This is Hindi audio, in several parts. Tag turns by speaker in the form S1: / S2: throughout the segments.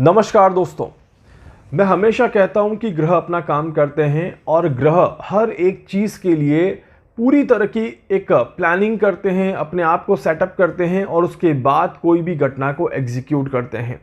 S1: नमस्कार दोस्तों, मैं हमेशा कहता हूं कि ग्रह अपना काम करते हैं और ग्रह हर एक चीज़ के लिए पूरी तरह की एक प्लानिंग करते हैं, अपने आप को सेटअप करते हैं और उसके बाद कोई भी घटना को एग्जीक्यूट करते हैं।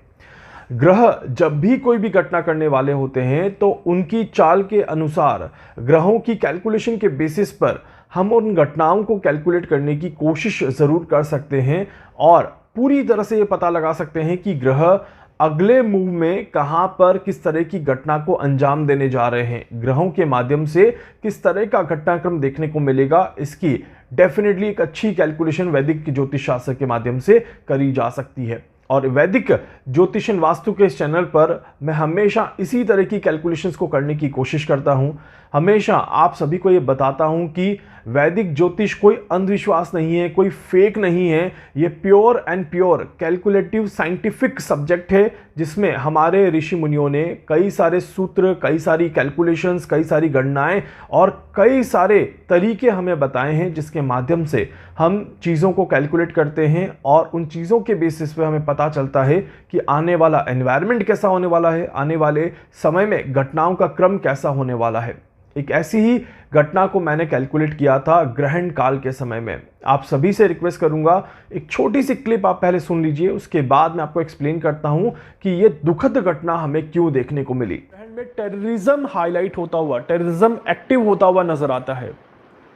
S1: ग्रह जब भी कोई भी घटना करने वाले होते हैं तो उनकी चाल के अनुसार ग्रहों की कैलकुलेशन के बेसिस पर हम उन घटनाओं को कैलकुलेट करने की कोशिश ज़रूर कर सकते हैं और पूरी तरह से ये पता लगा सकते हैं कि ग्रह अगले मूव में कहां पर किस तरह की घटना को अंजाम देने जा रहे हैं। ग्रहों के माध्यम से किस तरह का घटनाक्रम देखने को मिलेगा, इसकी डेफिनेटली एक अच्छी कैलकुलेशन वैदिक ज्योतिष शास्त्र के माध्यम से करी जा सकती है। और वैदिक ज्योतिषन वास्तु के इस चैनल पर मैं हमेशा इसी तरह की कैलकुलेशंस को करने की कोशिश करता हूं। हमेशा आप सभी को ये बताता हूं कि वैदिक ज्योतिष कोई अंधविश्वास नहीं है, कोई फेक नहीं है। ये pure and pure calculative scientific subject है जिसमें हमारे ऋषि मुनियों ने कई सारे सूत्र, कई सारी कैलकुलेशंस, कई सारी गणनाएं और कई सारे तरीके हमें बताए हैं जिसके माध्यम से हम चीज़ों को कैलकुलेट करते हैं और उन चीज़ों के बेसिस पे हमें पता चलता है कि आने वाला एनवायरनमेंट कैसा होने वाला है, आने वाले समय में घटनाओं का क्रम कैसा होने वाला है। एक ऐसी ही घटना को मैंने कैलकुलेट किया था ग्रहण काल के समय में। आप सभी से रिक्वेस्ट करूंगा, एक छोटी सी क्लिप आप पहले सुन लीजिए, उसके बाद मैं आपको एक्सप्लेन करता हूं कि ये दुखद घटना हमें क्यों देखने को मिली। ग्रहण में टेररिज्म हाईलाइट होता हुआ, टेररिज्म एक्टिव होता हुआ नजर आता है।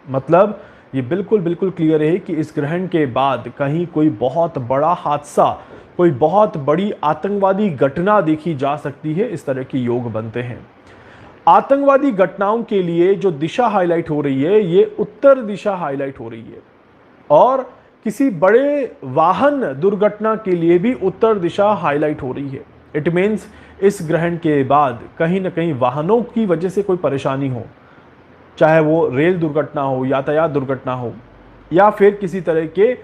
S1: मतलब ये बिल्कुल क्लियर है कि इस ग्रहण के बाद कहीं कोई बहुत बड़ा हादसा, कोई बहुत बड़ी आतंकवादी घटना देखी जा सकती है। इस तरह के योग बनते हैं। आतंकवादी घटनाओं के लिए जो दिशा हाईलाइट हो रही है, ये उत्तर दिशा हाईलाइट हो रही है और किसी बड़े वाहन दुर्घटना के लिए भी उत्तर दिशा हाईलाइट हो रही है। इट मीन्स इस ग्रहण के बाद कहीं ना कहीं वाहनों की वजह से कोई परेशानी हो, चाहे वो रेल दुर्घटना हो, यातायात दुर्घटना हो या फिर किसी तरह के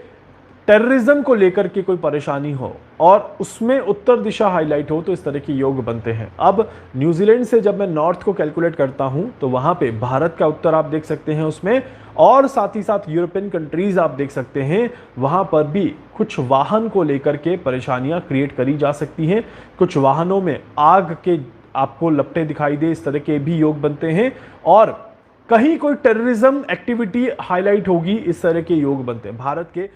S1: टेररिज्म को लेकर के कोई परेशानी हो और उसमें उत्तर दिशा हाईलाइट हो, तो इस तरह के योग बनते हैं। अब न्यूजीलैंड से जब मैं नॉर्थ को कैलकुलेट करता हूं तो वहां पे भारत का उत्तर आप देख सकते हैं उसमें, और साथ ही साथ यूरोपियन कंट्रीज आप देख सकते हैं। वहां पर भी कुछ वाहन को लेकर के परेशानियां क्रिएट करी जा सकती हैं। कुछ वाहनों में आग के आपको लपटें दिखाई दे, इस तरह के भी योग बनते हैं और कहीं कोई टेररिज्म एक्टिविटी हाईलाइट होगी, इस तरह के योग बनते हैं भारत के।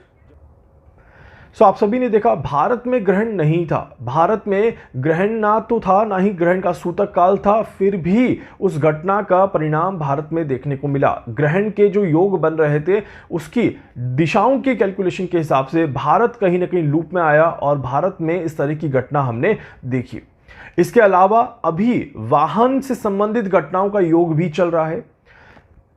S1: आप सभी ने देखा भारत में ग्रहण नहीं था, भारत में ग्रहण ना तो था, ना ही ग्रहण का सूतक काल था, फिर भी उस घटना का परिणाम भारत में देखने को मिला। ग्रहण के जो योग बन रहे थे उसकी दिशाओं के कैलकुलेशन के हिसाब से भारत कहीं ना कहीं लूप में आया और भारत में इस तरह की घटना हमने देखी। इसके अलावा अभी वाहन से संबंधित घटनाओं का योग भी चल रहा है।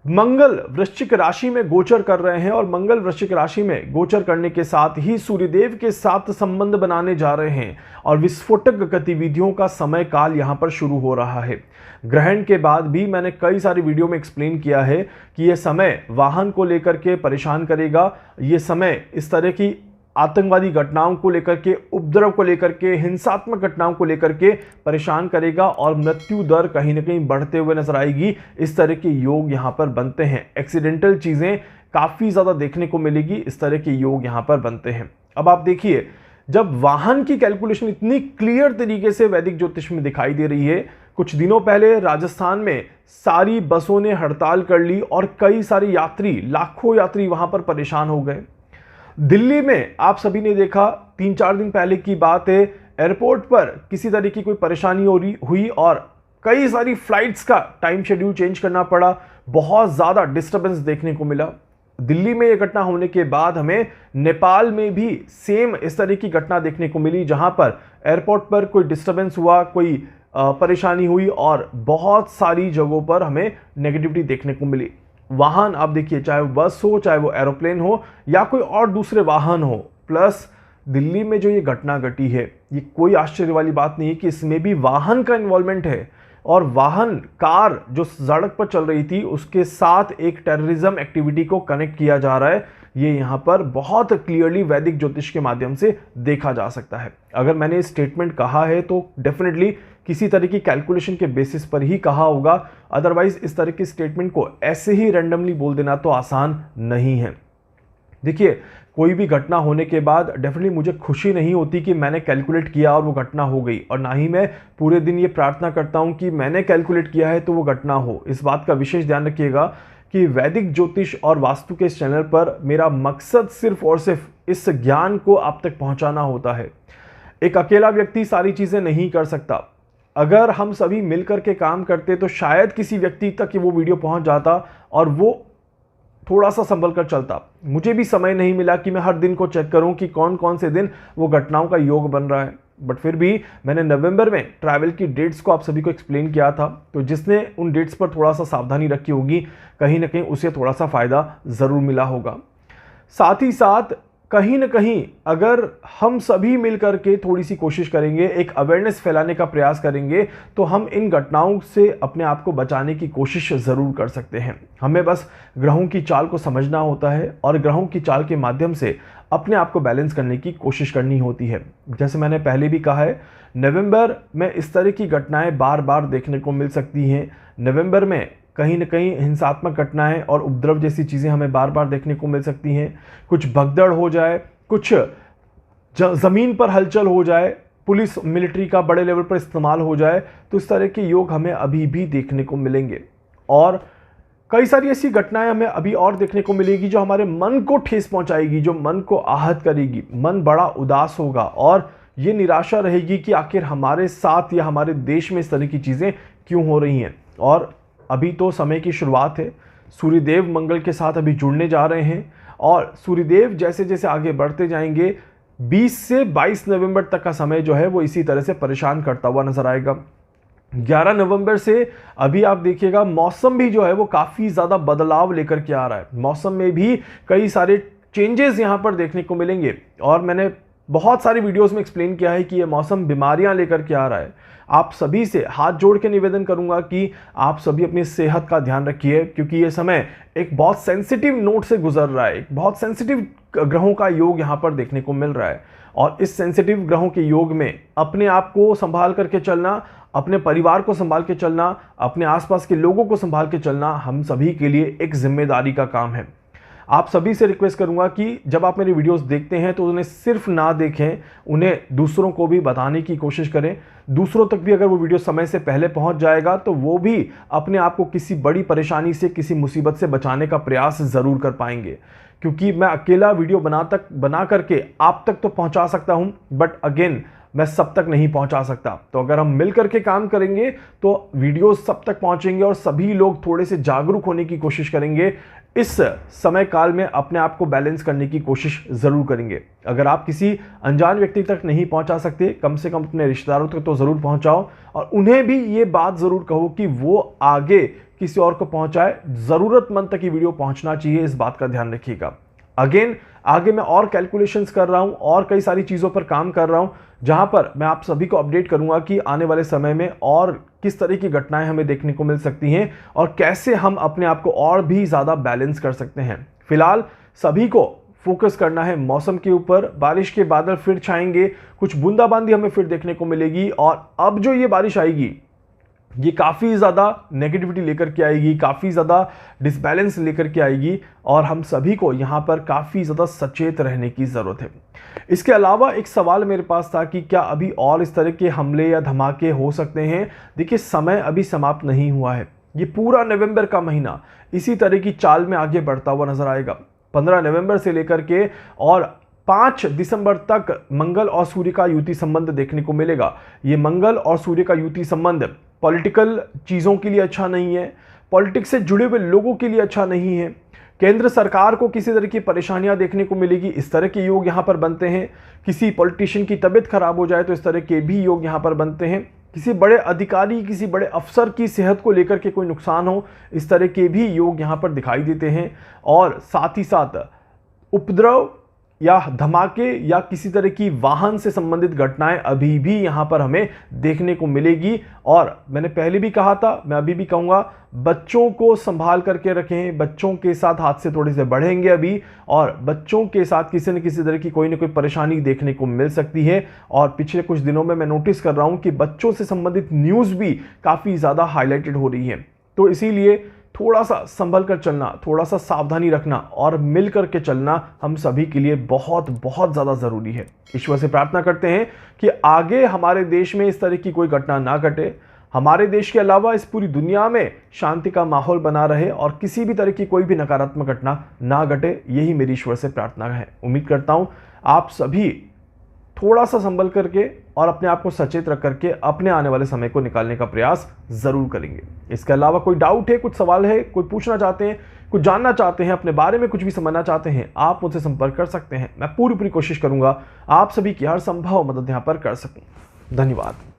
S1: मंगल वृश्चिक राशि में गोचर कर रहे हैं और मंगल वृश्चिक राशि में गोचर करने के साथ ही सूर्यदेव के साथ संबंध बनाने जा रहे हैं और विस्फोटक गतिविधियों का समय काल यहां पर शुरू हो रहा है। ग्रहण के बाद भी मैंने कई सारी वीडियो में एक्सप्लेन किया है कि यह समय वाहन को लेकर के परेशान करेगा। यह समय इस तरह की आतंकवादी घटनाओं को लेकर के, उपद्रव को लेकर के, हिंसात्मक घटनाओं को लेकर के परेशान करेगा और मृत्यु दर कहीं ना कहीं बढ़ते हुए नजर आएगी। इस तरह के योग यहां पर बनते हैं। एक्सीडेंटल चीजें काफी ज्यादा देखने को मिलेगी, इस तरह के योग यहां पर बनते हैं। अब आप देखिए, जब वाहन की कैलकुलेशन इतनी क्लियर तरीके से वैदिक ज्योतिष में दिखाई दे रही है, कुछ दिनों पहले राजस्थान में सारी बसों ने हड़ताल कर ली और कई सारे यात्री, लाखों यात्री वहां पर परेशान हो गए। दिल्ली में आप सभी ने देखा, 3-4 दिन पहले की बात है, एयरपोर्ट पर किसी तरह की कोई परेशानी हुई और कई सारी फ्लाइट्स का टाइम शेड्यूल चेंज करना पड़ा। बहुत ज़्यादा डिस्टर्बेंस देखने को मिला। दिल्ली में यह घटना होने के बाद हमें नेपाल में भी सेम इस तरह की घटना देखने को मिली, जहां पर एयरपोर्ट पर कोई डिस्टर्बेंस हुआ, कोई परेशानी हुई और बहुत सारी जगहों पर हमें नेगेटिविटी देखने को मिली। वाहन आप देखिए, चाहे वो बस हो, चाहे वो एरोप्लेन हो या कोई और दूसरे वाहन हो, प्लस दिल्ली में जो ये घटना घटी है, ये कोई आश्चर्य वाली बात नहीं है कि इसमें भी वाहन का इन्वॉल्वमेंट है और वाहन, कार जो सड़क पर चल रही थी उसके साथ एक टेररिज्म एक्टिविटी को कनेक्ट किया जा रहा है। ये यहाँ पर बहुत क्लियरली वैदिक ज्योतिष के माध्यम से देखा जा सकता है। अगर मैंने स्टेटमेंट कहा है तो डेफिनेटली किसी तरह की कैलकुलेशन के बेसिस पर ही कहा होगा, अदरवाइज इस तरह की स्टेटमेंट को ऐसे ही रैंडमली बोल देना तो आसान नहीं है। देखिए, कोई भी घटना होने के बाद डेफिनेटली मुझे खुशी नहीं होती कि मैंने कैलकुलेट किया और वो घटना हो गई, और ना ही मैं पूरे दिन ये प्रार्थना करता हूँ कि मैंने कैलकुलेट किया है तो वो घटना हो। इस बात का विशेष ध्यान रखिएगा कि वैदिक ज्योतिष और वास्तु के इस चैनल पर मेरा मकसद सिर्फ और सिर्फ इस ज्ञान को आप तक पहुंचाना होता है। एक अकेला व्यक्ति सारी चीज़ें नहीं कर सकता। अगर हम सभी मिलकर के काम करते तो शायद किसी व्यक्ति तक वो वीडियो पहुंच जाता और वो थोड़ा सा संभल कर चलता। मुझे भी समय नहीं मिला कि मैं हर दिन को चेक करूं कि कौन कौन से दिन वो घटनाओं का योग बन रहा है, बट फिर भी मैंने नवंबर में ट्रैवल की डेट्स को आप सभी को एक्सप्लेन किया था। तो जिसने उन डेट्स पर थोड़ा सा सावधानी रखी होगी, कहीं ना कहीं उसे थोड़ा सा फ़ायदा ज़रूर मिला होगा। साथ ही साथ कहीं ना कहीं अगर हम सभी मिलकर के थोड़ी सी कोशिश करेंगे, एक अवेयरनेस फैलाने का प्रयास करेंगे, तो हम इन घटनाओं से अपने आप को बचाने की कोशिश ज़रूर कर सकते हैं। हमें बस ग्रहों की चाल को समझना होता है और ग्रहों की चाल के माध्यम से अपने आप को बैलेंस करने की कोशिश करनी होती है। जैसे मैंने पहले भी कहा है, नवंबर में इस तरह की घटनाएं बार बार देखने को मिल सकती हैं। नवंबर में कहीं न कहीं हिंसात्मक घटनाएं और उपद्रव जैसी चीज़ें हमें बार बार देखने को मिल सकती हैं। कुछ भगदड़ हो जाए, कुछ ज़मीन पर हलचल हो जाए, पुलिस मिलिट्री का बड़े लेवल पर इस्तेमाल हो जाए, तो इस तरह के योग हमें अभी भी देखने को मिलेंगे। और कई सारी ऐसी घटनाएं हमें अभी और देखने को मिलेगी जो हमारे मन को ठेस पहुंचाएगी, जो मन को आहत करेगी। मन बड़ा उदास होगा और ये निराशा रहेगी कि आखिर हमारे साथ या हमारे देश में इस तरह की चीज़ें क्यों हो रही हैं। और अभी तो समय की शुरुआत है, सूर्यदेव मंगल के साथ अभी जुड़ने जा रहे हैं और सूर्यदेव जैसे जैसे आगे बढ़ते जाएंगे, 20 से 22 नवंबर तक का समय जो है वो इसी तरह से परेशान करता हुआ नजर आएगा। 11 नवंबर से अभी आप देखिएगा मौसम भी जो है वो काफ़ी ज़्यादा बदलाव लेकर के आ रहा है। मौसम में भी कई सारे चेंजेस यहाँ पर देखने को मिलेंगे और मैंने बहुत सारी वीडियोस में एक्सप्लेन किया है कि ये मौसम बीमारियां लेकर के आ रहा है। आप सभी से हाथ जोड़ के निवेदन करूंगा कि आप सभी अपनी सेहत का ध्यान रखिए, क्योंकि ये समय एक बहुत सेंसिटिव नोट से गुजर रहा है। एक बहुत सेंसिटिव ग्रहों का योग यहाँ पर देखने को मिल रहा है और इस सेंसिटिव ग्रहों के योग में अपने आप को संभाल करके चलना, अपने परिवार को संभाल के चलना, अपने आसपास के लोगों को संभाल के चलना हम सभी के लिए एक जिम्मेदारी का काम है। आप सभी से रिक्वेस्ट करूंगा कि जब आप मेरी वीडियोस देखते हैं तो उन्हें सिर्फ ना देखें, उन्हें दूसरों को भी बताने की कोशिश करें। दूसरों तक भी अगर वो वीडियो समय से पहले पहुंच जाएगा तो वो भी अपने आप को किसी बड़ी परेशानी से, किसी मुसीबत से बचाने का प्रयास ज़रूर कर पाएंगे। क्योंकि मैं अकेला वीडियो बना करके आप तक तो पहुंचा सकता हूं, बट अगेन मैं सब तक नहीं पहुंचा सकता। तो अगर हम मिल करके काम करेंगे तो वीडियोस सब तक पहुंचेंगे और सभी लोग थोड़े से जागरूक होने की कोशिश करेंगे। इस समय काल में अपने आप को बैलेंस करने की कोशिश ज़रूर करेंगे। अगर आप किसी अनजान व्यक्ति तक नहीं पहुंचा सकते, कम से कम अपने रिश्तेदारों तक तो ज़रूर पहुंचाओ और उन्हें भी ये बात ज़रूर कहो कि वो आगे किसी और को पहुंचाए। ज़रूरतमंद तक ये वीडियो पहुंचना चाहिए, इस बात का ध्यान रखिएगा। अगेन आगे मैं और कैलकुलेशंस कर रहा हूं और कई सारी चीज़ों पर काम कर रहा हूं, जहां पर मैं आप सभी को अपडेट करूंगा कि आने वाले समय में और किस तरह की घटनाएं हमें देखने को मिल सकती हैं और कैसे हम अपने आप को और भी ज़्यादा बैलेंस कर सकते हैं। फिलहाल सभी को फोकस करना है मौसम के ऊपर। बारिश के बादल फिर छाएंगे, कुछ बूंदाबांदी हमें फिर देखने को मिलेगी और अब जो ये बारिश आएगी ये काफ़ी ज़्यादा नेगेटिविटी लेकर के आएगी, काफ़ी ज़्यादा डिसबैलेंस लेकर के आएगी और हम सभी को यहाँ पर काफ़ी ज़्यादा सचेत रहने की ज़रूरत है। इसके अलावा एक सवाल मेरे पास था कि क्या अभी और इस तरह के हमले या धमाके हो सकते हैं। देखिए, समय अभी समाप्त नहीं हुआ है। ये पूरा नवंबर का महीना इसी तरह की चाल में आगे बढ़ता हुआ नजर आएगा। 15 नवंबर से लेकर के और 5 दिसंबर तक मंगल और सूर्य का युति संबंध देखने को मिलेगा। ये मंगल और सूर्य का युति संबंध पॉलिटिकल चीज़ों के लिए अच्छा नहीं है, पॉलिटिक्स से जुड़े हुए लोगों के लिए अच्छा नहीं है। केंद्र सरकार को किसी तरह की परेशानियां देखने को मिलेगी, इस तरह के योग यहाँ पर बनते हैं। किसी पॉलिटिशियन की तबीयत खराब हो जाए तो इस तरह के भी योग यहाँ पर बनते हैं। किसी बड़े अधिकारी, किसी बड़े अफसर की सेहत को लेकर के कोई नुकसान हो, इस तरह के भी योग यहाँ पर दिखाई देते हैं। और साथ ही साथ उपद्रव या धमाके या किसी तरह की वाहन से संबंधित घटनाएं अभी भी यहाँ पर हमें देखने को मिलेगी। और मैंने पहले भी कहा था, मैं अभी भी कहूँगा, बच्चों को संभाल करके रखें। बच्चों के साथ हादसे थोड़े से बढ़ेंगे अभी और बच्चों के साथ किसी न किसी तरह की कोई ना कोई परेशानी देखने को मिल सकती है। और पिछले कुछ दिनों में मैं नोटिस कर रहा हूँ कि बच्चों से संबंधित न्यूज़ भी काफ़ी ज़्यादा हाईलाइटेड हो रही है। तो इसीलिए थोड़ा सा संभल कर चलना, थोड़ा सा सावधानी रखना और मिल कर के चलना हम सभी के लिए बहुत बहुत ज़्यादा ज़रूरी है। ईश्वर से प्रार्थना करते हैं कि आगे हमारे देश में इस तरह की कोई घटना ना घटे, हमारे देश के अलावा इस पूरी दुनिया में शांति का माहौल बना रहे और किसी भी तरह की कोई भी नकारात्मक घटना ना घटे। यही मेरी ईश्वर से प्रार्थना है। उम्मीद करता हूँ आप सभी थोड़ा सा संभल करके और अपने आप को सचेत रख करके अपने आने वाले समय को निकालने का प्रयास ज़रूर करेंगे। इसके अलावा कोई डाउट है, कुछ सवाल है, कोई पूछना चाहते हैं, कुछ जानना चाहते हैं, अपने बारे में कुछ भी समझना चाहते हैं, आप मुझसे संपर्क कर सकते हैं। मैं पूरी कोशिश करूंगा आप सभी की हर संभव मदद यहाँ पर कर सकूं। धन्यवाद।